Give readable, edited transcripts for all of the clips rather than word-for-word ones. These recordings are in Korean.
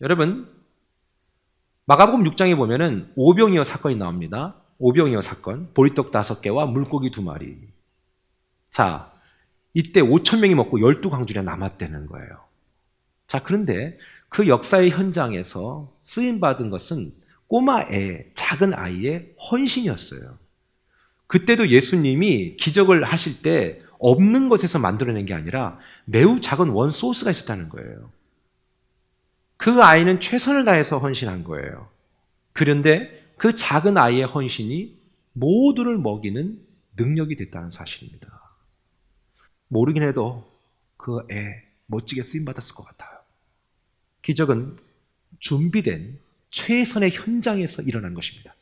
여러분, 마가복음 6장에 보면은 오병이어 사건이 나옵니다. 오병이어 사건, 보리떡 5개와 물고기 2마리. 자, 이때 5천 명이 먹고 12광주리가 남았다는 거예요. 자, 그런데 그 역사의 현장에서 쓰임받은 것은 꼬마 애, 작은 아이의 헌신이었어요. 그때도 예수님이 기적을 하실 때 없는 것에서 만들어낸 게 아니라 매우 작은 원 소스가 있었다는 거예요. 그 아이는 최선을 다해서 헌신한 거예요. 그런데 그 작은 아이의 헌신이 모두를 먹이는 능력이 됐다는 사실입니다. 모르긴 해도 그 애 멋지게 쓰임받았을 것 같아요. 기적은 준비된 최선의 현장에서 일어난 것입니다.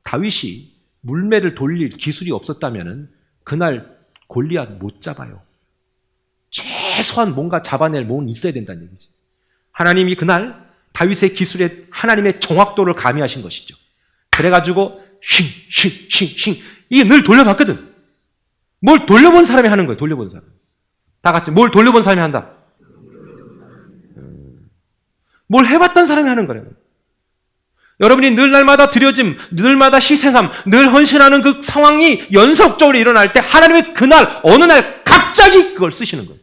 다윗이 물매를 돌릴 기술이 없었다면 그날 골리앗 못 잡아요. 최소한 뭔가 잡아낼 몸은 있어야 된다는 얘기지. 하나님이 그날 다윗의 기술에 하나님의 정확도를 가미하신 것이죠. 그래가지고 쉥 이게 늘 돌려봤거든. 뭘 돌려본 사람이 하는 거예요. 돌려본 사람. 다 같이 뭘 돌려본 사람이 한다. 뭘 해봤던 사람이 하는 거예요. 여러분이 늘 날마다 드려짐, 늘마다 희생함, 늘 헌신하는 그 상황이 연속적으로 일어날 때 하나님의 그날 어느 날 갑자기 그걸 쓰시는 거예요.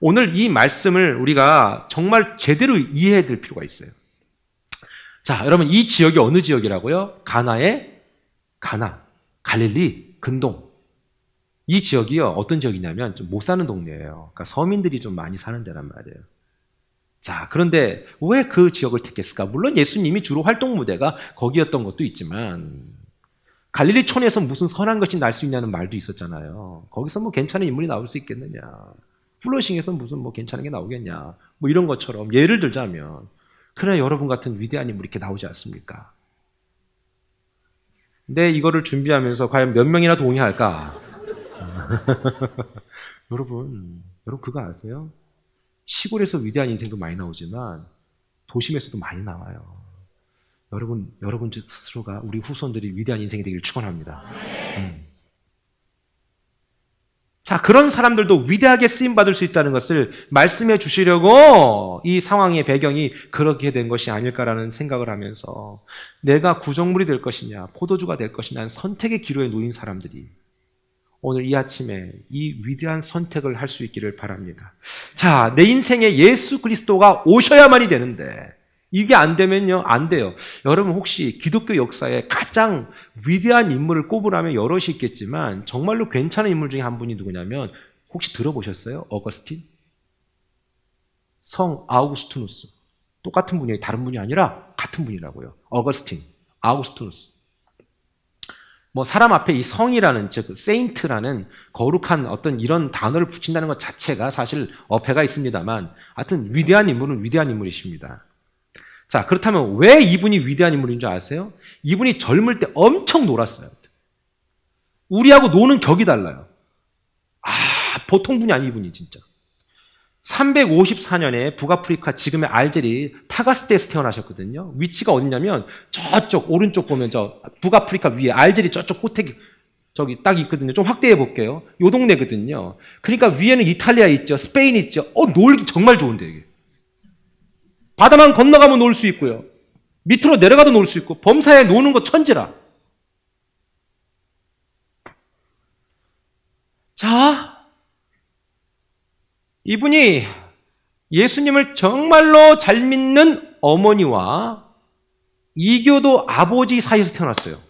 오늘 이 말씀을 우리가 정말 제대로 이해해야 될 필요가 있어요. 자, 여러분 이 지역이 어느 지역이라고요? 가나, 갈릴리, 근동. 이 지역이요. 어떤 지역이냐면 좀 못 사는 동네예요. 그러니까 서민들이 좀 많이 사는 데란 말이에요. 자, 그런데 왜 그 지역을 택했을까? 물론 예수님이 주로 활동 무대가 거기였던 것도 있지만 갈릴리촌에서 무슨 선한 것이 날 수 있냐는 말도 있었잖아요. 거기서 뭐 괜찮은 인물이 나올 수 있겠느냐. 플러싱에서 무슨 뭐 괜찮은 게 나오겠냐. 뭐 이런 것처럼 예를 들자면 그래 여러분 같은 위대한 인물이 이렇게 나오지 않습니까? 근데 이거를 준비하면서 과연 몇 명이나 동의할까? 여러분 그거 아세요? 시골에서 위대한 인생도 많이 나오지만 도심에서도 많이 나와요. 여러분 스스로가 우리 후손들이 위대한 인생이 되기를 축원합니다. 자, 그런 사람들도 위대하게 쓰임 받을 수 있다는 것을 말씀해 주시려고 이 상황의 배경이 그렇게 된 것이 아닐까라는 생각을 하면서 내가 구정물이 될 것이냐, 포도주가 될 것이냐 선택의 기로에 놓인 사람들이 오늘 이 아침에 이 위대한 선택을 할 수 있기를 바랍니다. 자, 내 인생에 예수 그리스도가 오셔야만이 되는데 이게 안 되면요, 안 돼요. 여러분 혹시 기독교 역사에 가장 위대한 인물을 꼽으라면 여럿이 있겠지만 정말로 괜찮은 인물 중에 한 분이 누구냐면 혹시 들어보셨어요? 어거스틴? 성 아우구스티누스. 똑같은 분이 다른 분이 아니라 같은 분이라고요. 어거스틴, 아우구스티누스. 뭐 사람 앞에 이 성이라는 즉 세인트라는 거룩한 어떤 이런 단어를 붙인다는 것 자체가 사실 어폐가 있습니다만 하여튼 위대한 인물은 위대한 인물이십니다. 자, 그렇다면 왜 이분이 위대한 인물인 줄 아세요? 이분이 젊을 때 엄청 놀았어요. 우리하고 노는 격이 달라요. 보통 분이 아닌 이분이 진짜. 354년에 북아프리카 지금의 알제리 타가스테에서 태어나셨거든요. 위치가 어디냐면 저쪽 오른쪽 보면 저 북아프리카 위에 알제리 저쪽 끝에 저기 딱 있거든요. 좀 확대해 볼게요. 요 동네거든요. 그러니까 위에는 이탈리아 있죠. 스페인 있죠. 놀기 정말 좋은데 이게. 바다만 건너가면 놀 수 있고요. 밑으로 내려가도 놀 수 있고 범사에 노는 거 천지라. 자, 이분이 예수님을 정말로 잘 믿는 어머니와 이교도 아버지 사이에서 태어났어요.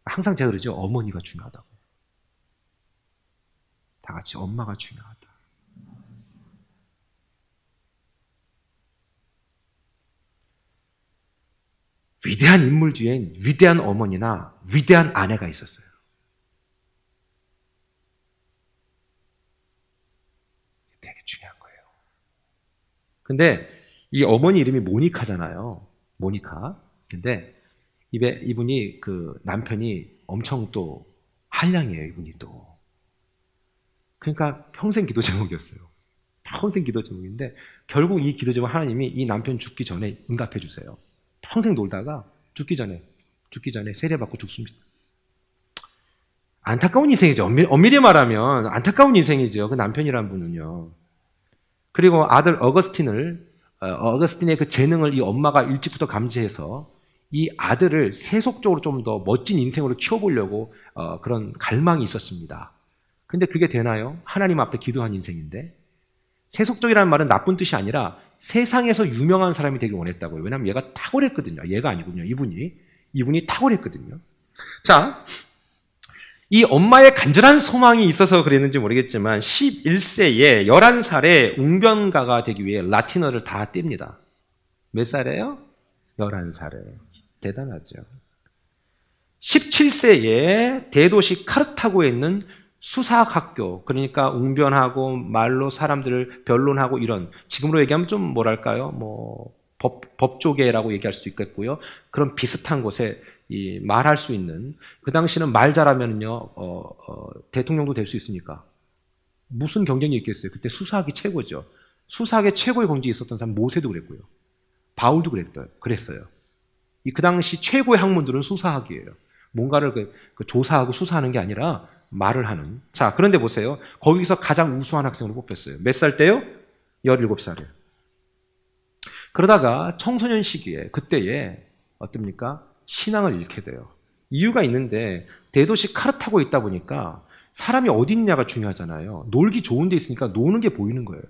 항상 제가 그러죠. 어머니가 중요하다고. 다 같이 엄마가 중요하다. 위대한 인물 뒤엔 위대한 어머니나 위대한 아내가 있었어요. 되게 중요한 거예요. 근데 이 어머니 이름이 모니카잖아요. 모니카. 근데 이분이 그 남편이 엄청 또 한량이에요. 이분이 또. 그러니까 평생 기도 제목이었어요. 평생 기도 제목인데 결국 이 기도 제목 하나님이 이 남편 죽기 전에 응답해 주세요. 평생 놀다가 죽기 전에 세례받고 죽습니다. 안타까운 인생이죠. 엄밀히 말하면 안타까운 인생이죠. 그 남편이란 분은요. 그리고 아들 어거스틴의 그 재능을 이 엄마가 일찍부터 감지해서 이 아들을 세속적으로 좀 더 멋진 인생으로 키워보려고 그런 갈망이 있었습니다. 근데 그게 되나요? 하나님 앞에 기도한 인생인데 세속적이라는 말은 나쁜 뜻이 아니라 세상에서 유명한 사람이 되길 원했다고요. 왜냐하면 얘가 탁월했거든요. 얘가 아니군요. 이분이 탁월했거든요. 자, 이 엄마의 간절한 소망이 있어서 그랬는지 모르겠지만 11세에 11살에 웅변가가 되기 위해 라틴어를 다 띱니다. 몇 살이에요? 11살에. 대단하죠. 17세에 대도시 카르타고에 있는 수사학교, 그러니까 웅변하고 말로 사람들을 변론하고 이런, 지금으로 얘기하면 좀 뭐랄까요, 뭐 법조계라고 얘기할 수도 있겠고요. 그런 비슷한 곳에 이 말할 수 있는, 그 당시는 말 잘하면요 대통령도 될 수 있으니까 무슨 경쟁이 있겠어요. 그때 수사학이 최고죠. 수사학의 최고의 공직이 있었던 사람 모세도 그랬고요. 바울도 그랬어요. 그 당시 최고의 학문들은 수사학이에요. 뭔가를 그 조사하고 수사하는 게 아니라 말을 하는. 자, 그런데 보세요. 거기서 가장 우수한 학생으로 뽑혔어요. 몇 살 때요? 17살에. 그러다가 청소년 시기에 그때에 어떻습니까? 신앙을 잃게 돼요. 이유가 있는데 대도시 카르타고에 있다 보니까 사람이 어디 있냐가 중요하잖아요. 놀기 좋은 데 있으니까 노는 게 보이는 거예요.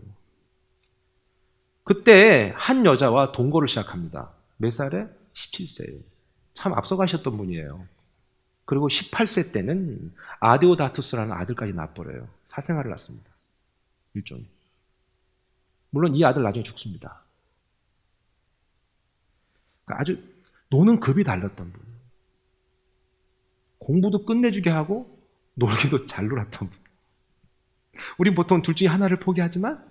그때 한 여자와 동거를 시작합니다. 몇 살에? 17세예요. 참 앞서가셨던 분이에요. 그리고 18세 때는 아데오다투스라는 아들까지 낳아버려요. 사생아를 낳습니다. 일종의. 물론 이 아들 나중에 죽습니다. 그러니까 아주 노는 급이 달랐던 분. 공부도 끝내주게 하고 놀기도 잘 놀았던 분. 우린 보통 둘 중에 하나를 포기하지만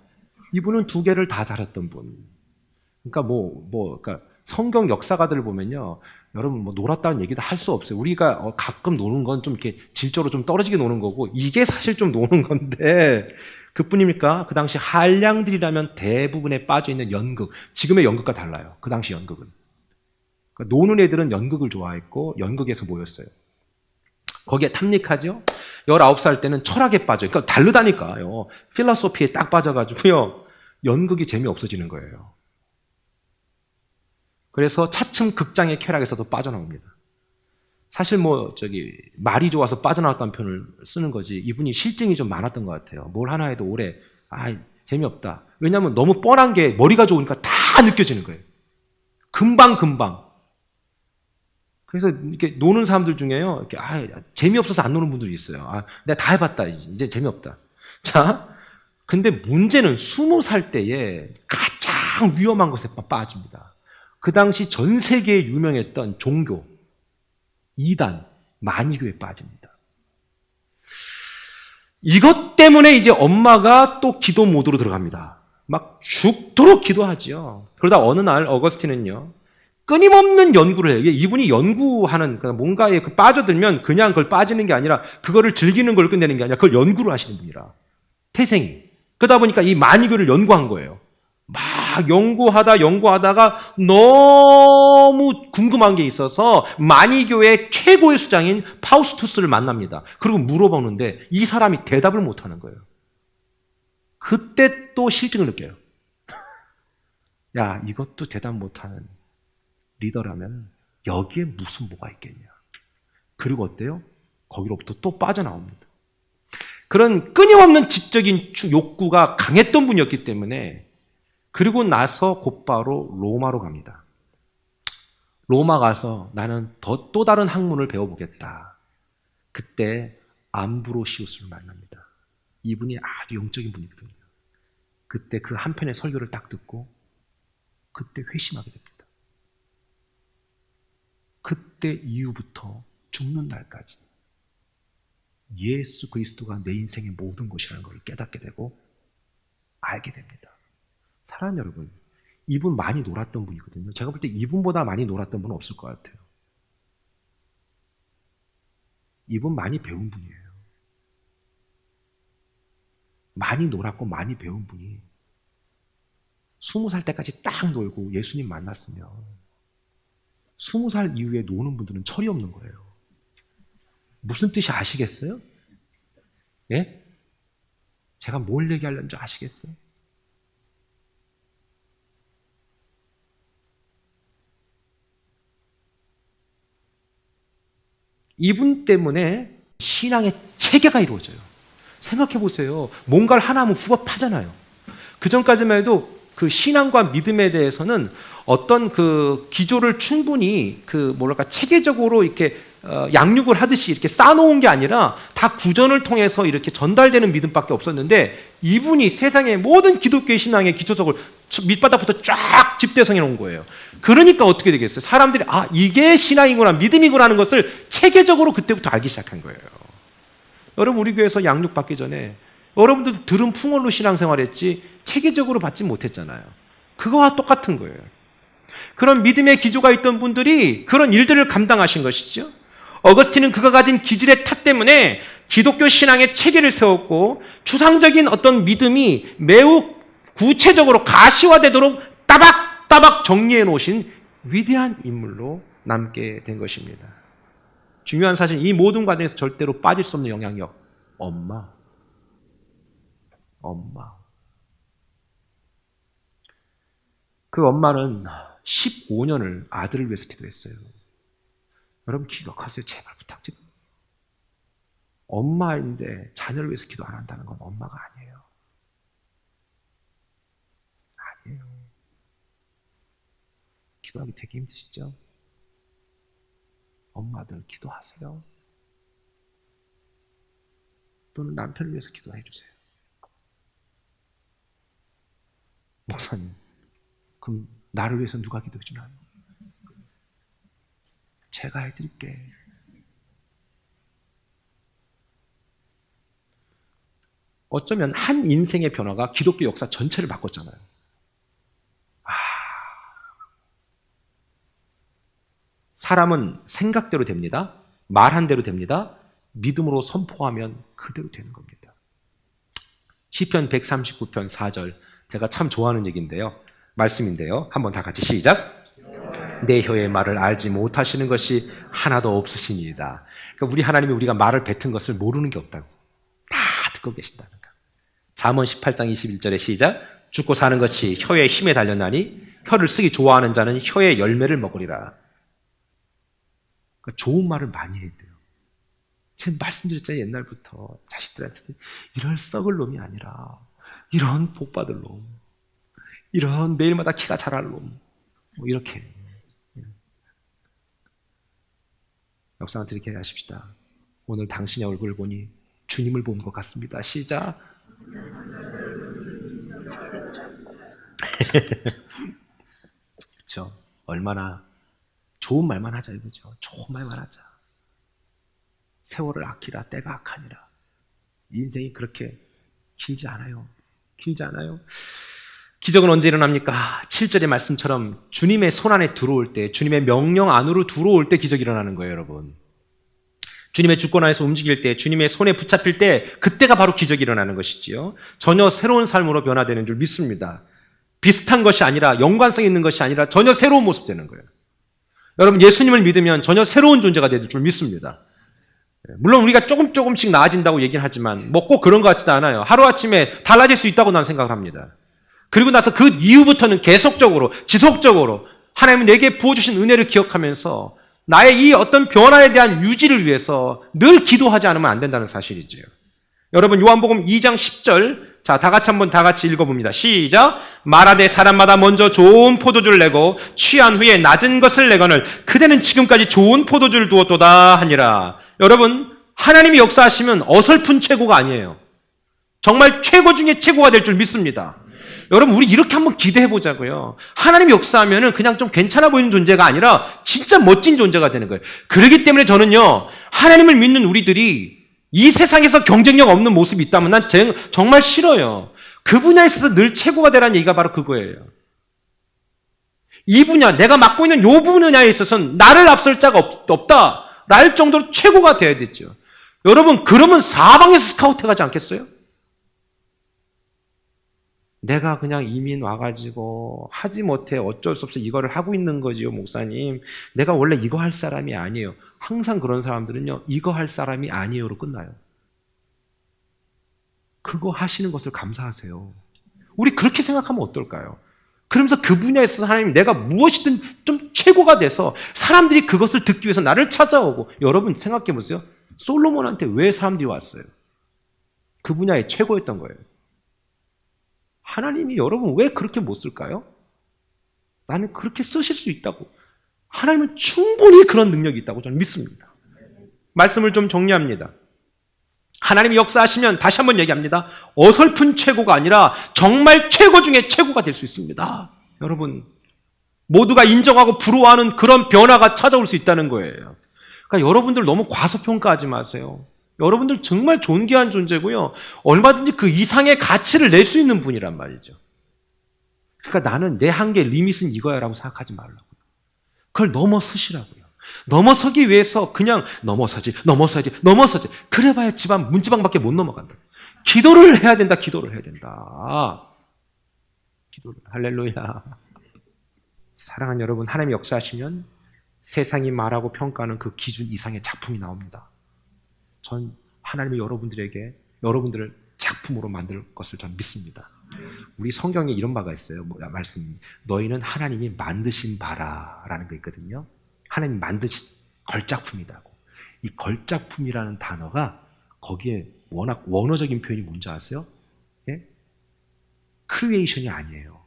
이분은 두 개를 다 잘했던 분. 그러니까 그러니까 성경 역사가들을 보면요. 여러분 놀았다는 얘기도 할 수 없어요. 우리가 가끔 노는 건 좀 이렇게 질적으로 좀 떨어지게 노는 거고 이게 사실 좀 노는 건데 그뿐입니까? 그 당시 한량들이라면 대부분에 빠져있는 연극, 지금의 연극과 달라요. 그 당시 연극은. 그러니까 노는 애들은 연극을 좋아했고 연극에서 모였어요. 거기에 탐닉하죠. 19살 때는 철학에 빠져요. 그러니까 다르다니까요. 필로소피에 딱 빠져가지고요. 연극이 재미없어지는 거예요. 그래서 차츰 극장의 쾌락에서도 빠져나옵니다. 사실 말이 좋아서 빠져나왔다는 표현을 쓰는 거지 이분이 실증이 좀 많았던 것 같아요. 뭘 하나 해도 오래 재미없다. 왜냐하면 너무 뻔한 게 머리가 좋으니까 다 느껴지는 거예요. 금방. 그래서 이렇게 노는 사람들 중에요. 이렇게 재미없어서 안 노는 분들이 있어요. 내가 다 해봤다. 이제 재미없다. 자, 근데 문제는 20살 때에 가장 위험한 것에 빠집니다. 그 당시 전 세계에 유명했던 종교, 이단, 만이교에 빠집니다. 이것 때문에 이제 엄마가 또 기도 모드로 들어갑니다. 막 죽도록 기도하지요. 그러다 어느 날 어거스틴은요. 끊임없는 연구를 해요. 이분이 연구하는 뭔가에 빠져들면 그냥 그걸 빠지는 게 아니라 그거를 즐기는 걸 끝내는 게 아니라 그걸 연구를 하시는 분이라. 태생이. 그러다 보니까 이 만이교를 연구한 거예요. 막 연구하다가 너무 궁금한 게 있어서 만이교의 최고의 수장인 파우스투스를 만납니다. 그리고 물어보는데 이 사람이 대답을 못하는 거예요. 그때 또 실증을 느껴요. 야, 이것도 대답 못하는 리더라면 여기에 무슨 뭐가 있겠냐. 그리고 어때요? 거기로부터 또 빠져나옵니다. 그런 끊임없는 지적인 욕구가 강했던 분이었기 때문에 그리고 나서 곧바로 로마로 갑니다. 로마 가서 나는 또 다른 학문을 배워보겠다. 그때 암브로시우스를 만납니다. 이분이 아주 영적인 분이거든요. 그때 그 한 편의 설교를 딱 듣고 그때 회심하게 됩니다. 그때 이후부터 죽는 날까지 예수 그리스도가 내 인생의 모든 것이라는 것을 깨닫게 되고 알게 됩니다. 사랑하는 여러분, 이분 많이 놀았던 분이거든요. 제가 볼 때 이분보다 많이 놀았던 분은 없을 것 같아요. 이분 많이 배운 분이에요. 많이 놀았고 많이 배운 분이 20살 때까지 딱 놀고 예수님 만났으면 20살 이후에 노는 분들은 철이 없는 거예요. 무슨 뜻이 아시겠어요? 예? 제가 뭘 얘기하려는 줄 아시겠어요? 이분 때문에 신앙의 체계가 이루어져요. 생각해 보세요. 뭔가를 하나 하면 후업하잖아요. 그 전까지만 해도 그 신앙과 믿음에 대해서는 어떤 그 기조를 충분히 체계적으로 이렇게 양육을 하듯이 이렇게 쌓아놓은 게 아니라 다 구전을 통해서 이렇게 전달되는 믿음밖에 없었는데 이분이 세상의 모든 기독교의 신앙의 기초적을 밑바닥부터 쫙 집대성해 놓은 거예요. 그러니까 어떻게 되겠어요? 사람들이 이게 신앙이구나 믿음이구나 하는 것을 체계적으로 그때부터 알기 시작한 거예요. 여러분 우리 교회에서 양육받기 전에 여러분들 들은 풍월로 신앙생활했지 체계적으로 받지 못했잖아요. 그거와 똑같은 거예요. 그런 믿음의 기조가 있던 분들이 그런 일들을 감당하신 것이죠. 어거스틴은 그가 가진 기질의 탓 때문에 기독교 신앙의 체계를 세웠고 추상적인 어떤 믿음이 매우 구체적으로 가시화되도록 따박따박 정리해 놓으신 위대한 인물로 남게 된 것입니다. 중요한 사실, 이 모든 과정에서 절대로 빠질 수 없는 영향력, 엄마. 그 엄마는 15년을 아들을 위해서 기도했어요. 여러분 기억하세요. 제발 부탁드립니다. 엄마인데 자녀를 위해서 기도 안 한다는 건 엄마가 아니에요. 아니에요. 기도하기 되게 힘드시죠? 엄마들 기도하세요. 또는 남편을 위해서 기도해 주세요. 목사님, 그럼 나를 위해서 누가 기도해 주나요? 제가 해드릴게. 어쩌면 한 인생의 변화가 기독교 역사 전체를 바꿨잖아요. 사람은 생각대로 됩니다. 말한 대로 됩니다. 믿음으로 선포하면 그대로 되는 겁니다. 시편 139편 4절, 제가 참 좋아하는 얘기인데요. 말씀인데요. 한번 다 같이 시작. 내 혀의 말을 알지 못하시는 것이 하나도 없으시니이다. 그러니까 우리 하나님이 우리가 말을 뱉은 것을 모르는 게 없다고. 다 듣고 계신다는 거. 잠언 18장 21절에 시작. 죽고 사는 것이 혀의 힘에 달렸나니 혀를 쓰기 좋아하는 자는 혀의 열매를 먹으리라. 그러니까 좋은 말을 많이 해야 돼요. 지금 말씀드렸잖아요. 옛날부터 자식들한테 이런 썩을 놈이 아니라 이런 복받을 놈, 이런 매일마다 키가 자랄 놈, 뭐 이렇게 옆사람한테 이렇게 하십시다. 오늘 당신의 얼굴을 보니 주님을 본 것 같습니다. 시작. 그렇죠. 얼마나 좋은 말만 하자 이거죠. 좋은 말만 하자. 세월을 아끼라 때가 악하니라. 인생이 그렇게 길지 않아요. 길지 않아요. 기적은 언제 일어납니까? 7절의 말씀처럼 주님의 손 안에 들어올 때, 주님의 명령 안으로 들어올 때 기적이 일어나는 거예요, 여러분. 주님의 주권 안에서 움직일 때, 주님의 손에 붙잡힐 때, 그때가 바로 기적이 일어나는 것이지요. 전혀 새로운 삶으로 변화되는 줄 믿습니다. 비슷한 것이 아니라, 연관성 있는 것이 아니라 전혀 새로운 모습 되는 거예요. 여러분, 예수님을 믿으면 전혀 새로운 존재가 될 줄 믿습니다. 물론 우리가 조금씩 나아진다고 얘기는 하지만 뭐 꼭 그런 것 같지도 않아요. 하루아침에 달라질 수 있다고 난 생각을 합니다. 그리고 나서 그 이후부터는 계속적으로, 지속적으로 하나님이 내게 부어주신 은혜를 기억하면서 나의 이 어떤 변화에 대한 유지를 위해서 늘 기도하지 않으면 안 된다는 사실이죠. 여러분, 요한복음 2장 10절, 자, 다 같이 읽어봅니다. 시작. 말하되 사람마다 먼저 좋은 포도주를 내고 취한 후에 낮은 것을 내거늘 그대는 지금까지 좋은 포도주를 두었도다 하니라. 여러분, 하나님이 역사하시면 어설픈 최고가 아니에요. 정말 최고 중에 최고가 될 줄 믿습니다. 여러분, 우리 이렇게 한번 기대해 보자고요. 하나님이 역사하면은 그냥 좀 괜찮아 보이는 존재가 아니라 진짜 멋진 존재가 되는 거예요. 그렇기 때문에 저는요, 하나님을 믿는 우리들이 이 세상에서 경쟁력 없는 모습이 있다면 난 정말 싫어요. 그 분야에 있어서 늘 최고가 되라는 얘기가 바로 그거예요. 이 분야, 내가 맡고 있는 이 분야에 있어서는 나를 앞설 자가 없다. 랄 정도로 최고가 돼야 되죠. 여러분, 그러면 사방에서 스카우트 가지 않겠어요? 내가 그냥 이민 와가지고 하지 못해 어쩔 수 없어 이거를 하고 있는 거지요, 목사님. 내가 원래 이거 할 사람이 아니에요. 항상 그런 사람들은요, 이거 할 사람이 아니에요로 끝나요. 그거 하시는 것을 감사하세요. 우리 그렇게 생각하면 어떨까요? 그러면서 그 분야에서 하나님, 내가 무엇이든 좀 최고가 돼서 사람들이 그것을 듣기 위해서 나를 찾아오고, 여러분 생각해 보세요. 솔로몬한테 왜 사람들이 왔어요? 그 분야에 최고였던 거예요. 하나님이 여러분 왜 그렇게 못 쓸까요? 나는 그렇게 쓰실 수 있다고. 하나님은 충분히 그런 능력이 있다고 저는 믿습니다. 말씀을 좀 정리합니다. 하나님이 역사하시면 다시 한번 얘기합니다. 어설픈 최고가 아니라 정말 최고 중에 최고가 될 수 있습니다. 여러분, 모두가 인정하고 부러워하는 그런 변화가 찾아올 수 있다는 거예요. 그러니까 여러분들 너무 과소평가하지 마세요. 여러분들 정말 존귀한 존재고요. 얼마든지 그 이상의 가치를 낼 수 있는 분이란 말이죠. 그러니까 나는 내 한계, 리밋은 이거야 라고 생각하지 말라고요. 그걸 넘어서시라고요. 넘어서기 위해서 그냥 넘어서야지. 그래봐야 집안 문지방밖에 못 넘어간다. 기도를 해야 된다. 기도를. 할렐루야. 사랑하는 여러분, 하나님이 역사하시면 세상이 말하고 평가하는 그 기준 이상의 작품이 나옵니다. 전 하나님이 여러분들을 작품으로 만들 것을 전 믿습니다. 우리 성경에 이런 바가 있어요. 말씀. 너희는 하나님이 만드신 바라라는 거 있거든요. 하나님이 만드신 걸작품이라고. 이 걸작품이라는 단어가 거기에 워낙 원어적인 표현이 뭔지 아세요? 예? 크리에이션이 아니에요.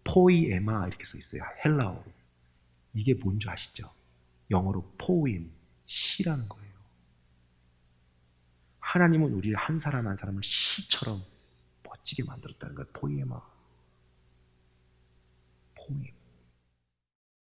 포이에마 이렇게 써 있어요. 헬라어로. 이게 뭔지 아시죠? 영어로 포임, 시라는 거예요. 하나님은 우리 한 사람 한 사람을 시처럼 멋지게 만들었다는 거예요. 포이에마. 포이에마.